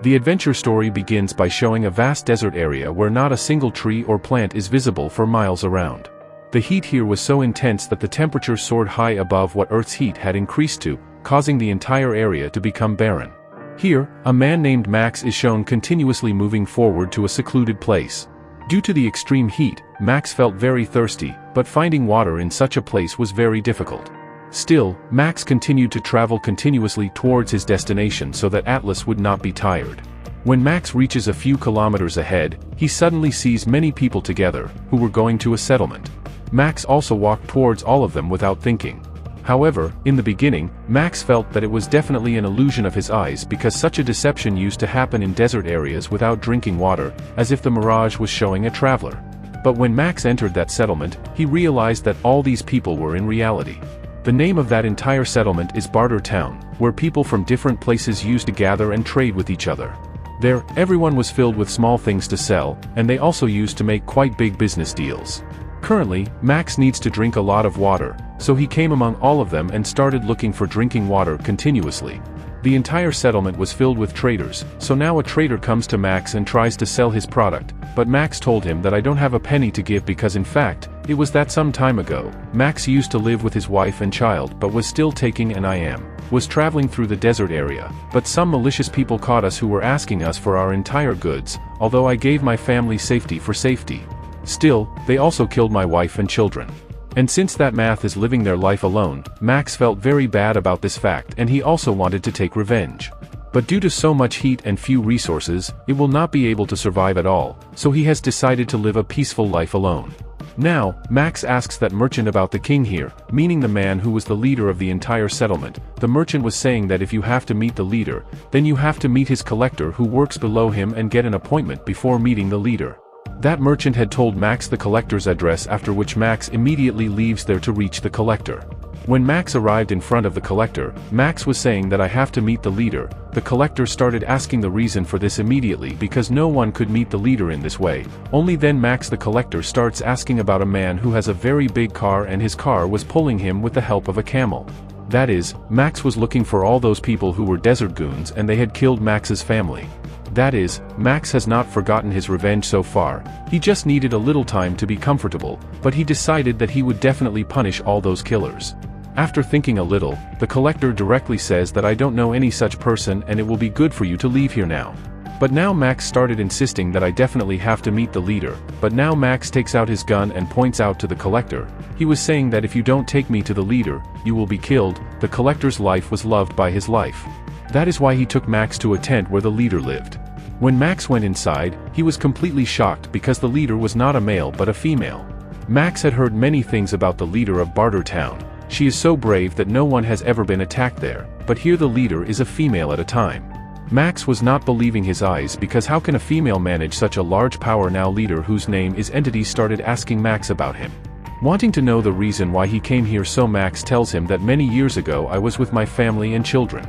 The adventure story begins by showing a vast desert area where not a single tree or plant is visible for miles around. The heat here was so intense that the temperature soared high above what Earth's heat had increased to, causing the entire area to become barren. Here, a man named Max is shown continuously moving forward to a secluded place. Due to the extreme heat, Max felt very thirsty, but finding water in such a place was very difficult. Still, Max continued to travel continuously towards his destination so that Atlas would not be tired. When Max reaches a few kilometers ahead, he suddenly sees many people together, who were going to a settlement. Max also walked towards all of them without thinking. However, in the beginning, Max felt that it was definitely an illusion of his eyes because such a deception used to happen in desert areas without drinking water, as if the mirage was showing a traveler. But when Max entered that settlement, he realized that all these people were in reality. The name of that entire settlement is Barter Town, where people from different places used to gather and trade with each other. There, everyone was filled with small things to sell, and they also used to make quite big business deals. Currently, Max needs to drink a lot of water, so he came among all of them and started looking for drinking water continuously. The entire settlement was filled with traders, so now a trader comes to Max and tries to sell his product, but Max told him that I don't have a penny to give because in fact, it was that some time ago, Max used to live with his wife and child but was still taking an was traveling through the desert area, but some malicious people caught us who were asking us for our entire goods, although I gave my family safety for safety. Still, they also killed my wife and children. And since that math is living their life alone, Max felt very bad about this fact and he also wanted to take revenge. But due to so much heat and few resources, it will not be able to survive at all, so he has decided to live a peaceful life alone. Now, Max asks that merchant about the king here, meaning the man who was the leader of the entire settlement. The merchant was saying that if you have to meet the leader, then you have to meet his collector who works below him and get an appointment before meeting the leader. That merchant had told Max the collector's address, after which Max immediately leaves there to reach the collector. When Max arrived in front of the collector, Max was saying that I have to meet the leader. The collector started asking the reason for this immediately because no one could meet the leader in this way. Only then Max the collector starts asking about a man who has a very big car and his car was pulling him with the help of a camel. That is, Max was looking for all those people who were desert goons and they had killed Max's family. That is, Max has not forgotten his revenge so far, he just needed a little time to be comfortable, but he decided that he would definitely punish all those killers. After thinking a little, the collector directly says that I don't know any such person and it will be good for you to leave here now. But now Max started insisting that I definitely have to meet the leader, but now Max takes out his gun and points out to the collector. He was saying that if you don't take me to the leader, you will be killed. The collector's life was loved by his life. That is why he took Max to a tent where the leader lived. When Max went inside, he was completely shocked because the leader was not a male but a female. Max had heard many things about the leader of Barter Town. She is so brave that no one has ever been attacked there, but here the leader is a female at a time. Max was not believing his eyes because how can a female manage such a large power? Now leader whose name is Entity started asking Max about him. Wanting to know the reason why he came here, so Max tells him that many years ago I was with my family and children.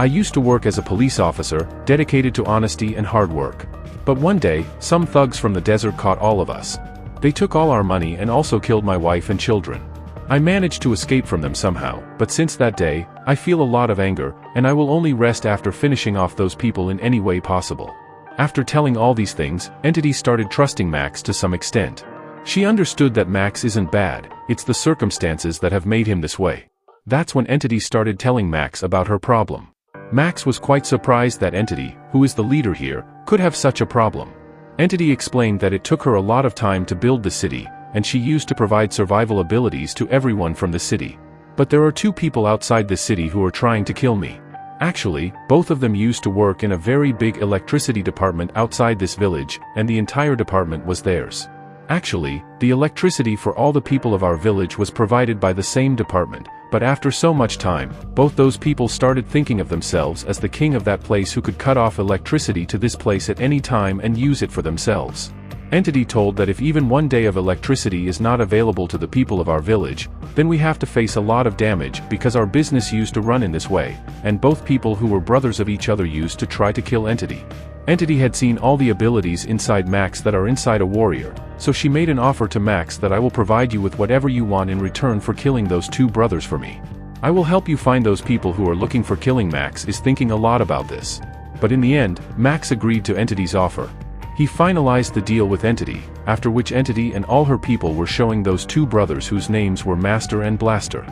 I used to work as a police officer, dedicated to honesty and hard work. But one day, some thugs from the desert caught all of us. They took all our money and also killed my wife and children. I managed to escape from them somehow, but since that day, I feel a lot of anger, and I will only rest after finishing off those people in any way possible. After telling all these things, Entity started trusting Max to some extent. She understood that Max isn't bad, it's the circumstances that have made him this way. That's when Entity started telling Max about her problem. Max was quite surprised that Entity, who is the leader here, could have such a problem. Entity explained that it took her a lot of time to build the city, and she used to provide survival abilities to everyone from the city. But there are two people outside the city who are trying to kill me. Actually, both of them used to work in a very big electricity department outside this village, and the entire department was theirs. Actually, the electricity for all the people of our village was provided by the same department, but after so much time, both those people started thinking of themselves as the king of that place who could cut off electricity to this place at any time and use it for themselves. Entity told that if even one day of electricity is not available to the people of our village, then we have to face a lot of damage because our business used to run in this way, and both people who were brothers of each other used to try to kill Entity. Entity had seen all the abilities inside Max that are inside a warrior, so she made an offer to Max that I will provide you with whatever you want in return for killing those two brothers for me. I will help you find those people who are looking for killing Max is thinking a lot about this. but in the end, Max agreed to Entity's offer. He finalized the deal with Entity, after which Entity and all her people were showing those two brothers whose names were Master and Blaster.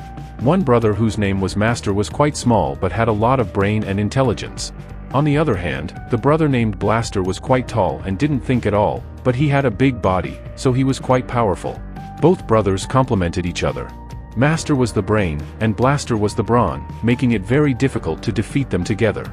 One brother whose name was Master was quite small but had a lot of brain and intelligence. On the other hand, the brother named Blaster was quite tall and didn't think at all, but he had a big body, so he was quite powerful. Both brothers complemented each other. Master was the brain, and Blaster was the brawn, making it very difficult to defeat them together.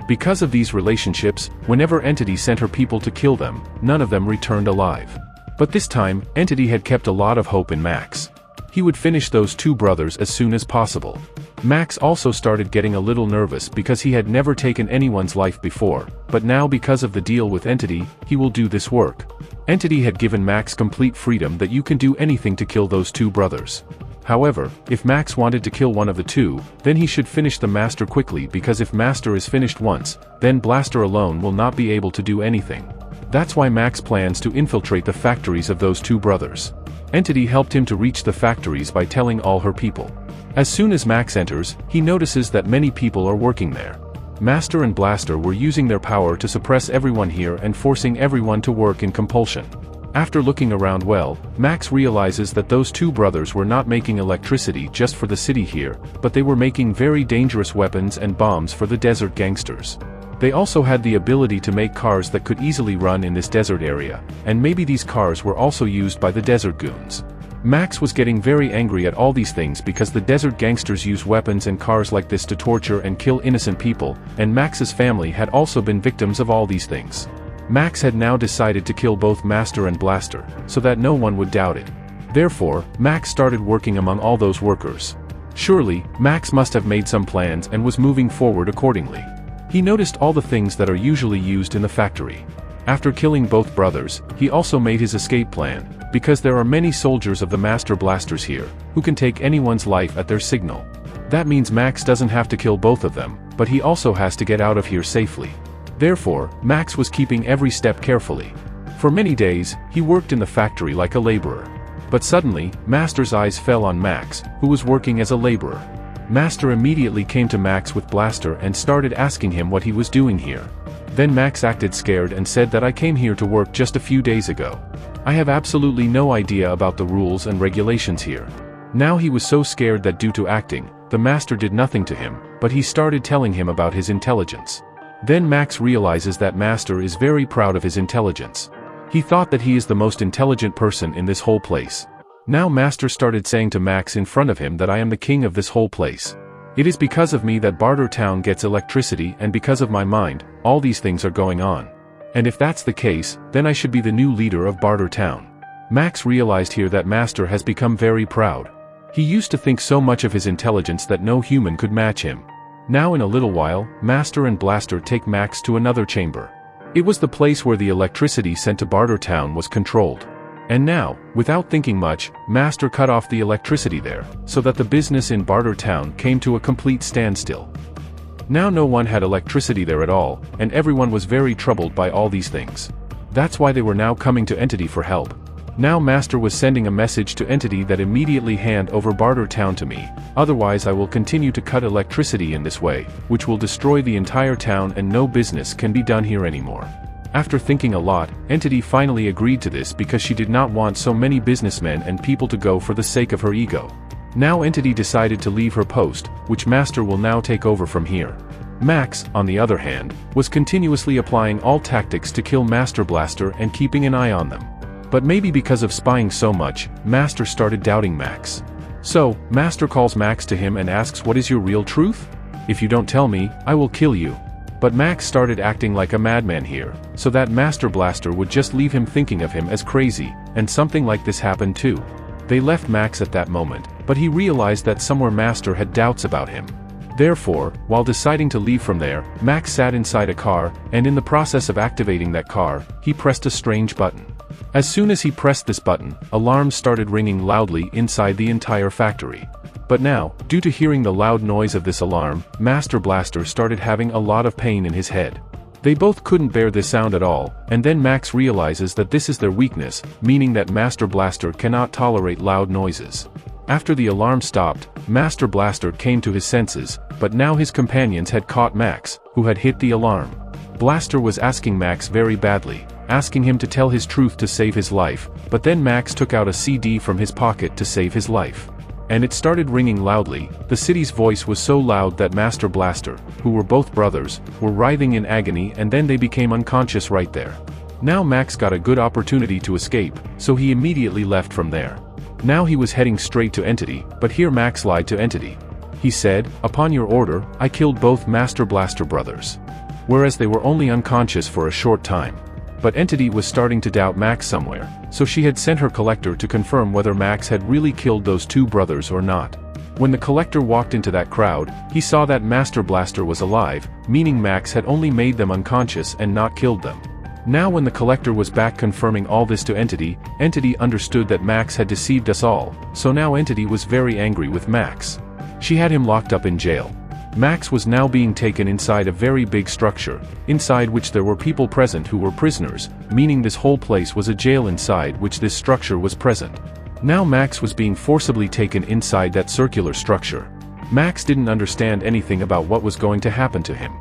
Because of these relationships, whenever Entity sent her people to kill them, none of them returned alive. But this time, Entity had kept a lot of hope in Max. He would finish those two brothers as soon as possible. Max also started getting a little nervous because he had never taken anyone's life before, but now because of the deal with Entity, he will do this work. Entity had given Max complete freedom that you can do anything to kill those two brothers. However, if Max wanted to kill one of the two, then he should finish the Master quickly, because if Master is finished once, then Blaster alone will not be able to do anything. That's why Max plans to infiltrate the factories of those two brothers. Entity helped him to reach the factories by telling all her people. As soon as Max enters, he notices that many people are working there. Master and Blaster were using their power to suppress everyone here and forcing everyone to work in compulsion. After looking around well, Max realizes that those two brothers were not making electricity just for the city here, but they were making very dangerous weapons and bombs for the desert gangsters. They also had the ability to make cars that could easily run in this desert area, and maybe these cars were also used by the desert goons. Max was getting very angry at all these things because the desert gangsters use weapons and cars like this to torture and kill innocent people, and Max's family had also been victims of all these things. Max had now decided to kill both Master and Blaster, so that no one would doubt it. Therefore, Max started working among all those workers. Surely, Max must have made some plans and was moving forward accordingly. He noticed all the things that are usually used in the factory. After killing both brothers, he also made his escape plan, because there are many soldiers of the Master Blasters here, who can take anyone's life at their signal. That means Max doesn't have to kill both of them, but he also has to get out of here safely. Therefore, Max was keeping every step carefully. For many days, he worked in the factory like a laborer. But suddenly, Master's eyes fell on Max, who was working as a laborer. Master immediately came to Max with Blaster and started asking him what he was doing here. Then Max acted scared and said that I came here to work just a few days ago. I have absolutely no idea about the rules and regulations here. Now he was so scared that due to acting, the Master did nothing to him, but he started telling him about his intelligence. Then Max realizes that Master is very proud of his intelligence. He thought that he is the most intelligent person in this whole place. Now Master started saying to Max in front of him that I am the king of this whole place. It is because of me that Barter Town gets electricity, and because of my mind, all these things are going on. And if that's the case, then I should be the new leader of Barter Town. Max realized here that Master has become very proud. He used to think so much of his intelligence that no human could match him. Now in a little while, Master and Blaster take Max to another chamber. It was the place where the electricity sent to Barter Town was controlled. And now, without thinking much, Master cut off the electricity there, so that the business in Barter Town came to a complete standstill. Now no one had electricity there at all, and everyone was very troubled by all these things. That's why they were now coming to Entity for help. Now Master was sending a message to Entity that immediately hand over Barter Town to me, otherwise I will continue to cut electricity in this way, which will destroy the entire town and no business can be done here anymore. After thinking a lot, Entity finally agreed to this because she did not want so many businessmen and people to go for the sake of her ego. Now Entity decided to leave her post, which Master will now take over from here. Max, on the other hand, was continuously applying all tactics to kill Master Blaster and keeping an eye on them. But maybe because of spying so much, Master started doubting Max. So, Master calls Max to him and asks, "What is your real truth? If you don't tell me, I will kill you." But Max started acting like a madman here, so that Master Blaster would just leave him thinking of him as crazy, and something like this happened too. They left Max at that moment, but he realized that somewhere Master had doubts about him. Therefore, while deciding to leave from there, Max sat inside a car, and in the process of activating that car, he pressed a strange button. As soon as he pressed this button, alarms started ringing loudly inside the entire factory. But now, due to hearing the loud noise of this alarm, Master Blaster started having a lot of pain in his head. They both couldn't bear this sound at all, and then Max realizes that this is their weakness, meaning that Master Blaster cannot tolerate loud noises. After the alarm stopped, Master Blaster came to his senses, but now his companions had caught Max, who had hit the alarm. Blaster was asking Max very badly, asking him to tell his truth to save his life, but then Max took out a CD from his pocket to save his life. And it started ringing loudly. The city's voice was so loud that Master Blaster, who were both brothers, were writhing in agony, and then they became unconscious right there. Now Max got a good opportunity to escape, so he immediately left from there. Now he was heading straight to Entity, but here Max lied to Entity. He said, "Upon your order, I killed both Master Blaster brothers." Whereas they were only unconscious for a short time. But Entity was starting to doubt Max somewhere, so she had sent her collector to confirm whether Max had really killed those two brothers or not. When the collector walked into that crowd, he saw that Master Blaster was alive, meaning Max had only made them unconscious and not killed them. Now when the collector was back confirming all this to Entity, Entity understood that Max had deceived us all, so now Entity was very angry with Max. She had him locked up in jail. Max was now being taken inside a very big structure, inside which there were people present who were prisoners, meaning this whole place was a jail inside which this structure was present. Now Max was being forcibly taken inside that circular structure. Max didn't understand anything about what was going to happen to him.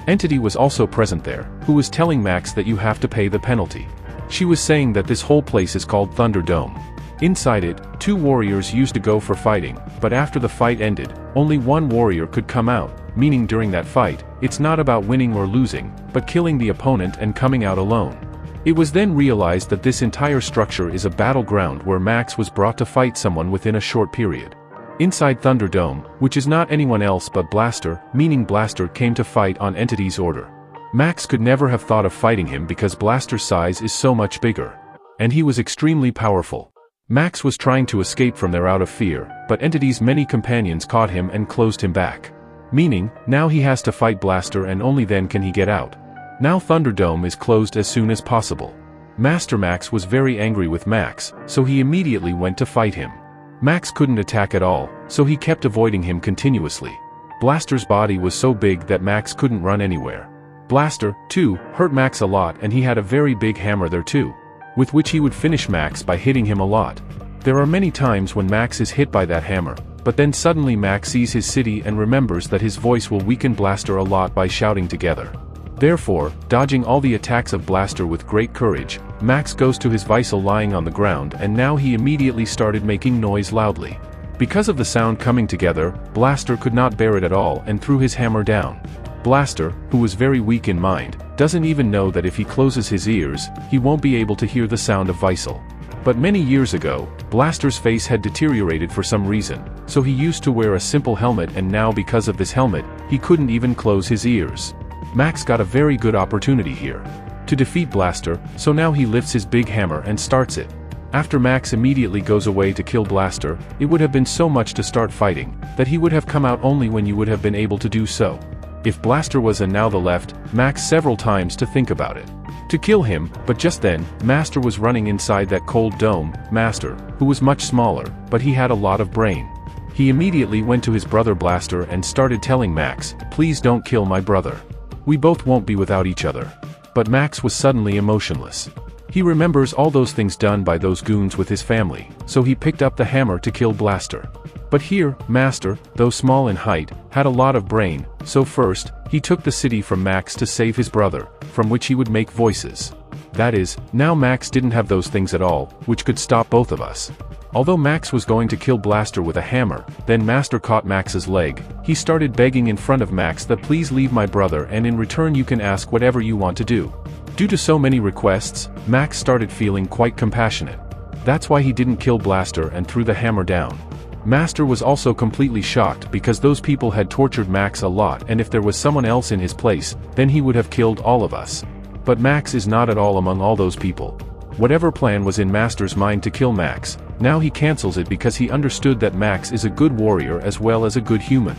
Entity was also present there, who was telling Max that you have to pay the penalty. She was saying that this whole place is called Thunderdome. Inside it, two warriors used to go for fighting, but after the fight ended, only one warrior could come out, meaning during that fight, it's not about winning or losing, but killing the opponent and coming out alone. It was then realized that this entire structure is a battleground where Max was brought to fight someone within a short period. Inside Thunderdome, which is not anyone else but Blaster, meaning Blaster came to fight on Entity's order. Max could never have thought of fighting him because Blaster's size is so much bigger. And he was extremely powerful. Max was trying to escape from there out of fear, but Entity's many companions caught him and closed him back. Meaning, now he has to fight Blaster and only then can he get out. Now Thunderdome is closed as soon as possible. Master Max was very angry with Max, so he immediately went to fight him. Max couldn't attack at all, so he kept avoiding him continuously. Blaster's body was so big that Max couldn't run anywhere. Blaster, too, hurt Max a lot, and he had a very big hammer there too, with which he would finish Max by hitting him a lot. There are many times when Max is hit by that hammer, but then suddenly Max sees his city and remembers that his voice will weaken Blaster a lot by shouting together. Therefore, dodging all the attacks of Blaster with great courage, Max goes to his Visel lying on the ground, and now he immediately started making noise loudly. Because of the sound coming together, Blaster could not bear it at all and threw his hammer down. Blaster, who was very weak in mind, doesn't even know that if he closes his ears, he won't be able to hear the sound of Visel. But many years ago, Blaster's face had deteriorated for some reason, so he used to wear a simple helmet, and now because of this helmet, he couldn't even close his ears. Max got a very good opportunity here to defeat Blaster, so now he lifts his big hammer and starts it. After Max immediately goes away to kill Blaster, it would have been so much to start fighting, that he would have come out only when you would have been able to do so. If Blaster was in now the left, Max several times to think about it. To kill him, but just then, Master was running inside that cold dome. Master, who was much smaller, but he had a lot of brain. He immediately went to his brother Blaster and started telling Max, "Please don't kill my brother. We both won't be without each other." But Max was suddenly emotionless. He remembers all those things done by those goons with his family, so he picked up the hammer to kill Blaster. But here, Master, though small in height, had a lot of brain, so first, he took the city from Max to save his brother, from which he would make voices. That is, now Max didn't have those things at all, which could stop both of us. Although Max was going to kill Blaster with a hammer, then Master caught Max's leg. He started begging in front of Max that please leave my brother and in return you can ask whatever you want to do. Due to so many requests, Max started feeling quite compassionate. That's why he didn't kill Blaster and threw the hammer down. Master was also completely shocked because those people had tortured Max a lot, and if there was someone else in his place, then he would have killed all of us. But Max is not at all among all those people. Whatever plan was in Master's mind to kill Max, now he cancels it because he understood that Max is a good warrior as well as a good human.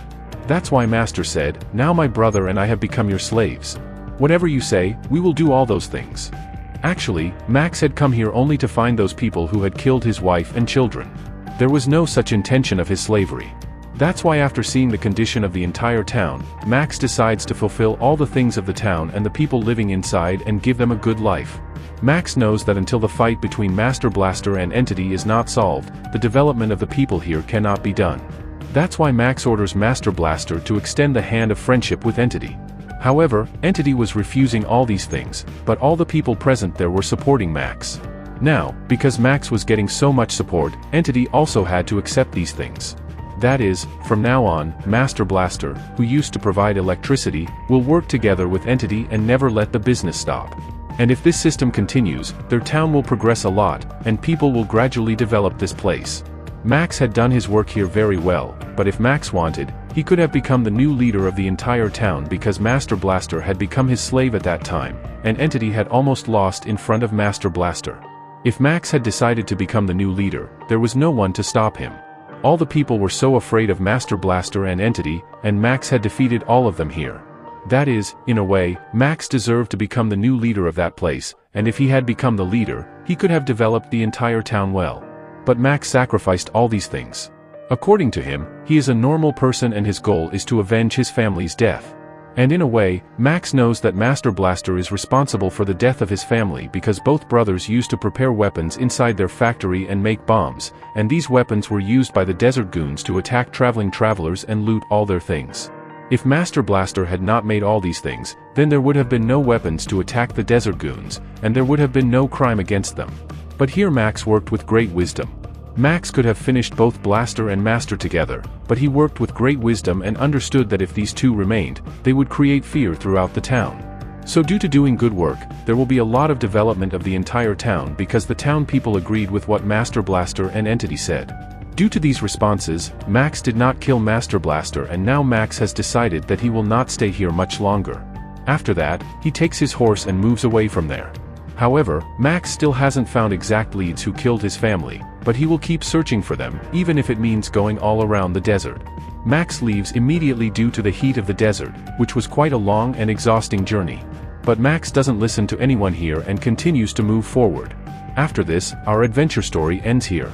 That's why Master said, "Now my brother and I have become your slaves. Whatever you say, we will do all those things." Actually, Max had come here only to find those people who had killed his wife and children. There was no such intention of his slavery. That's why after seeing the condition of the entire town, Max decides to fulfill all the things of the town and the people living inside and give them a good life. Max knows that until the fight between Master Blaster and Entity is not solved, the development of the people here cannot be done. That's why Max orders Master Blaster to extend the hand of friendship with Entity. However, Entity was refusing all these things, but all the people present there were supporting Max. Now, because Max was getting so much support, Entity also had to accept these things. That is, from now on, Master Blaster, who used to provide electricity, will work together with Entity and never let the business stop. And if this system continues, their town will progress a lot, and people will gradually develop this place. Max had done his work here very well, but if Max wanted, he could have become the new leader of the entire town because Master Blaster had become his slave at that time, and Entity had almost lost in front of Master Blaster. If Max had decided to become the new leader, there was no one to stop him. All the people were so afraid of Master Blaster and Entity, and Max had defeated all of them here. That is, in a way, Max deserved to become the new leader of that place, and if he had become the leader, he could have developed the entire town well. But Max sacrificed all these things. According to him, he is a normal person and his goal is to avenge his family's death. And in a way, Max knows that Master Blaster is responsible for the death of his family because both brothers used to prepare weapons inside their factory and make bombs, and these weapons were used by the desert goons to attack traveling travelers and loot all their things. If Master Blaster had not made all these things, then there would have been no weapons to attack the desert goons, and there would have been no crime against them. But here Max worked with great wisdom. Max could have finished both Blaster and Master together, but he worked with great wisdom and understood that if these two remained, they would create fear throughout the town. So due to doing good work, there will be a lot of development of the entire town because the town people agreed with what Master Blaster and Entity said. Due to these responses, Max did not kill Master Blaster and now Max has decided that he will not stay here much longer. After that, he takes his horse and moves away from there. However, Max still hasn't found exact leads who killed his family, but he will keep searching for them, even if it means going all around the desert. Max leaves immediately due to the heat of the desert, which was quite a long and exhausting journey. But Max doesn't listen to anyone here and continues to move forward. After this, our adventure story ends here.